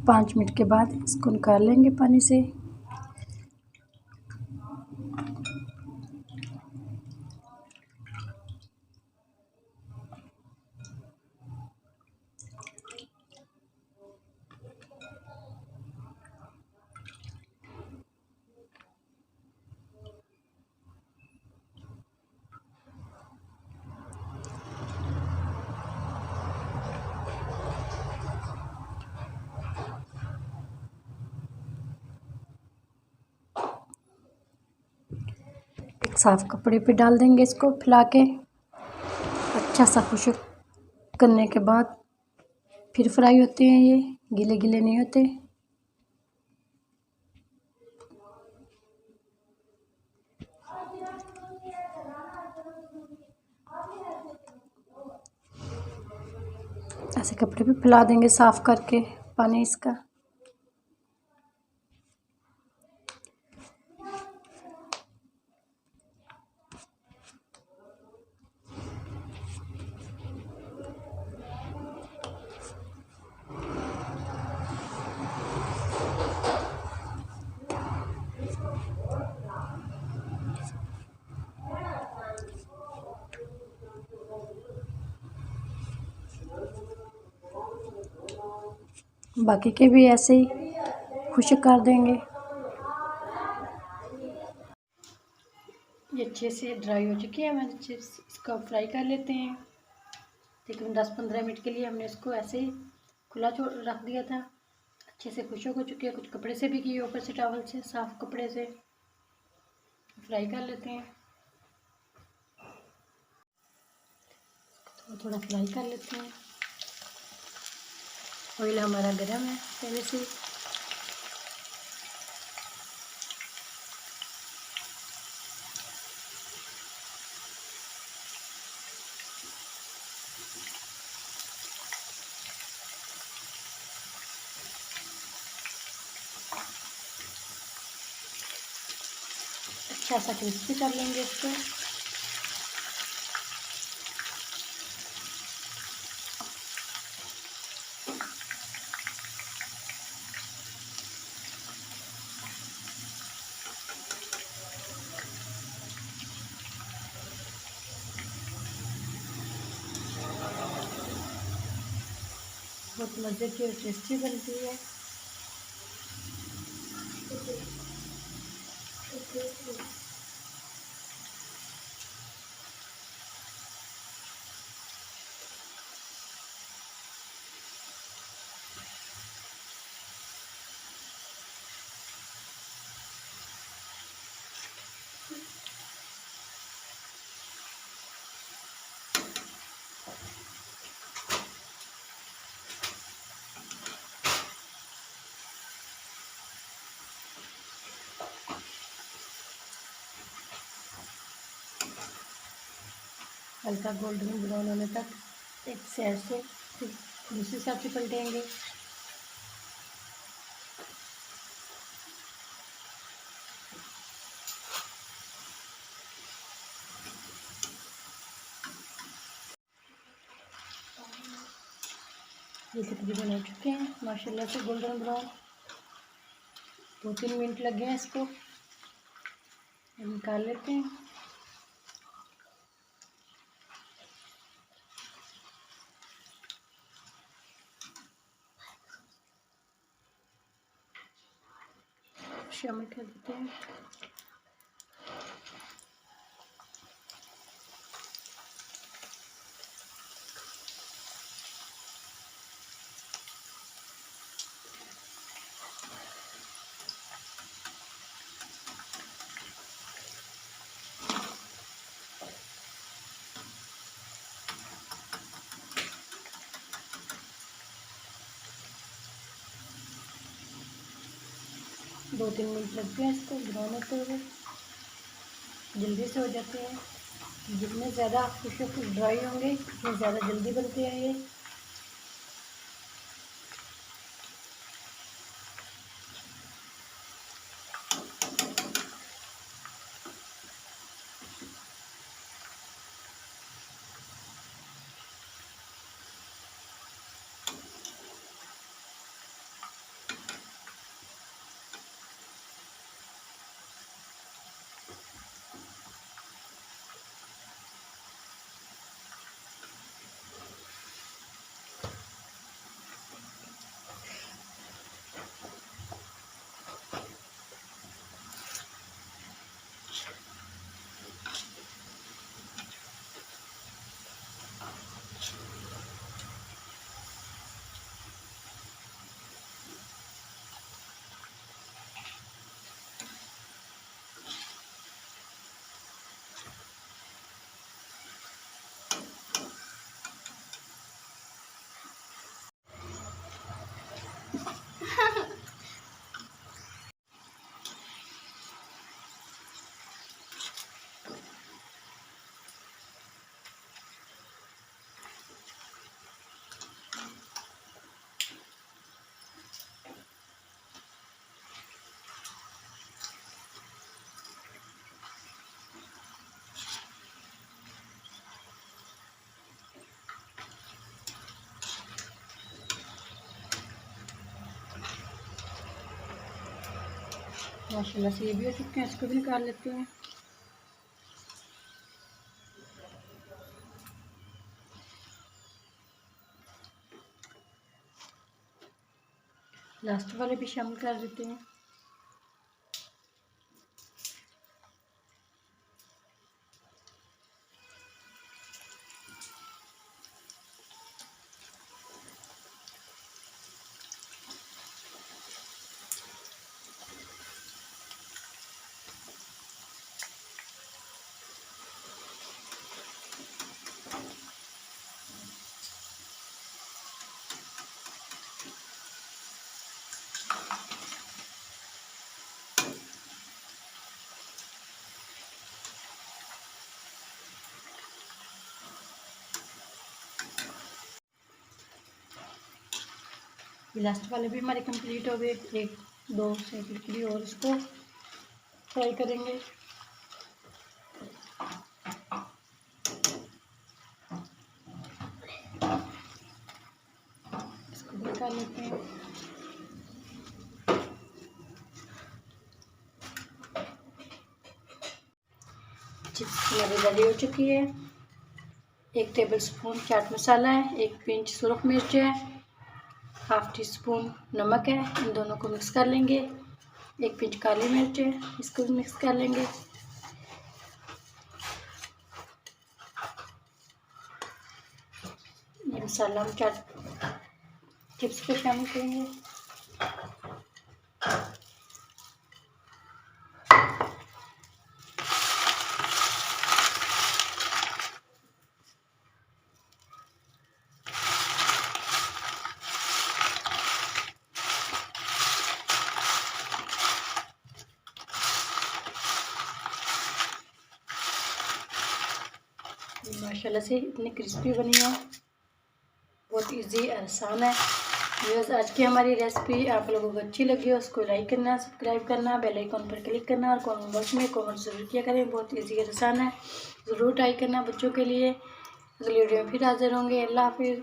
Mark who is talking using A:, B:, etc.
A: 5 minute के बाद इसको निकाल लेंगे पानी से। एक साफ़ कपड़े पे डाल देंगे इसको फैला के। अच्छा सा खुश्क करने के बाद फिर फ्राई होते हैं, ये गीले गीले नहीं होते। ऐसे कपड़े पे फैला देंगे साफ़ करके पानी इसका। बाकी के भी ऐसे ही खुश्क कर देंगे। ये अच्छे से ड्राई हो चुके हैं हमारे चिप्स। इसको फ्राई कर लेते हैं। तकरीबन 10-15 मिनट के लिए हमने इसको ऐसे ही खुला छोड़ रख दिया था। अच्छे से खुश्क हो चुके हैं। कुछ कपड़े से भी किए, ऊपर से टॉवल से, साफ़ कपड़े से फ्राई कर लेते हैं। थोड़ा थोड़ा फ्राई कर लेते हैं। ऑयल हमारा गर्म है पहले से। अच्छा सा क्रिस्पी कर लेंगे इसको। बहुत मज़े की और टेस्टी बनती है। हल्का गोल्डन ब्राउन होने तक एक साइड से, फिर दूसरी साइड से पलटेंगे। ये तकरीबन हो चुके हैं माशाल्लाह से गोल्डन ब्राउन। 2-3 मिनट लगे हैं इसको। निकाल लेते हैं। शामिल कर देते हैं। दो 3 मिनट लगते हैं इसको ब्राउन होते हुए। जल्दी से हो जाते हैं। जितने ज़्यादा खुश्क ड्राई होंगे उतने ज़्यादा जल्दी बनते हैं ये। माशाल्लाह से ये भी हो चुके हैं, इसको भी निकाल लेते हैं। लास्ट वाले भी शामिल कर देते हैं। लास्ट वाले भी हमारे कंप्लीट हो गए। एक दो सेकंड के लिए और इसको फ्राई करेंगे। इसको भी निकाल लेते हैं। चिप्स हमारी रेडी हो चुकी है। 1 टेबल स्पून चाट मसाला है, 1 पिंच सुरख मिर्च है, ½ टीस्पून नमक है। इन दोनों को मिक्स कर लेंगे। 1 पिंच काली मिर्च है, इसको भी मिक्स कर लेंगे। ये मसाला हम चाट चिप्स पे शामिल करेंगे। माशाल्लाह से इतनी क्रिस्पी बनी है, बहुत इजी आसान है। बस आज की हमारी रेसिपी आप लोगों को अच्छी लगी हो उसको लाइक करना, सब्सक्राइब करना, बेल आइकन पर क्लिक करना और कमेंट बॉक्स में कमेंट ज़रूर किया करें। बहुत इजी आसान है, ज़रूर ट्राई करना बच्चों के लिए। अगली वीडियो में फिर हाजिर होंगे। अल्लाह हाफिज़।